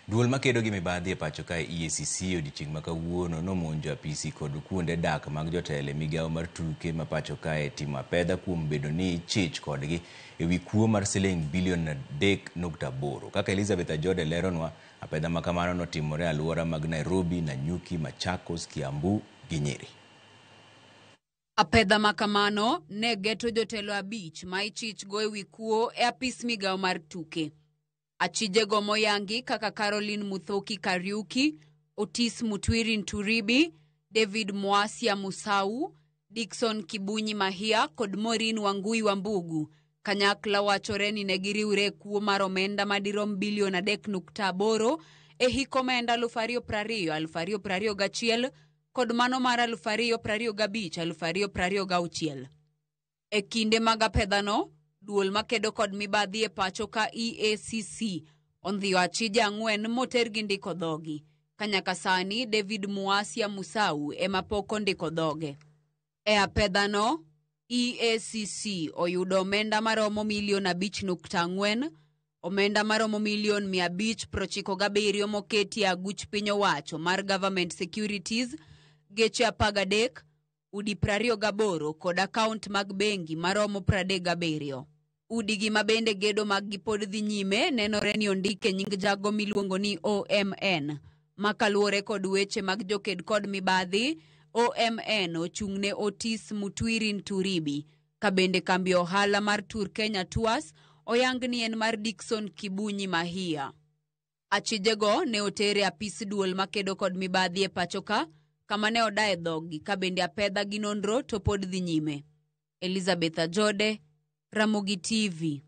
Duol makedo gi mibadhi e pacho kae EACC odiochieng' ma kawuono nomonjo apisi kod kuonde dak mag jotelo migawo mar tuke ma pacho kae timo apedha kuom bedo ni chich kodgi ewi kuo mar siling bilion 3.8. Kaka Elizabeth Ajode leronwa, apedha ma kamano notimore aluora mag Nairobi, Nanyuki, Machakos, Kiambu gi Nyeri. Apedha ma kamano ne geto jotelo 5 ma ichich go ewi kuo e apis migawo mar tuke. Achije go moyangi kaka Caroline Muthoki Kariuki, Otis Mutwiri Nturibi, David Mwasia Musau, Dickson Kibunyi Mahia kod Maureen Wangui Wambugu. Kanyakla wachore ni negiriure kuo mar omenda madirom bilion 3.8 e hik omenda 2020-2021 kod mano mar 2025-2026. E kinde mag apedhano, duol makedo kod mibadhi e pacho ka EACC ondhiyo achije 4 moter gi ndiko dhogi. Kanyaka sani David Mwasia Musau ema pok ondiko dhoge. E apedhano, EACC oyudo omenda maromo milion 5.4, omenda maromo milion 597 moketi aguch piny owacho mar Government Securities, geche 13, udi 28 kod akaunt mag bengi maromo 37. Udi gi mabende gedo mag gipod dhi nyime nenore ni ondike nying jago miluongo ni OMN. Makaluore kod weche mag joked kod mibadhi, OMN ochung'ne Otis Mutwiri Nturibi, kabende kambi ohala mar Tour Kenya Tours oyang ni en mar Dickson Kibunyi Mahia. Achijego ne otere apis duol makedo kod mibadhi e pachoka, kama ne odae dhogi kabende apedha gi nonro to pod dhi nyime. Elizabeth Ajode, Ramogi TV.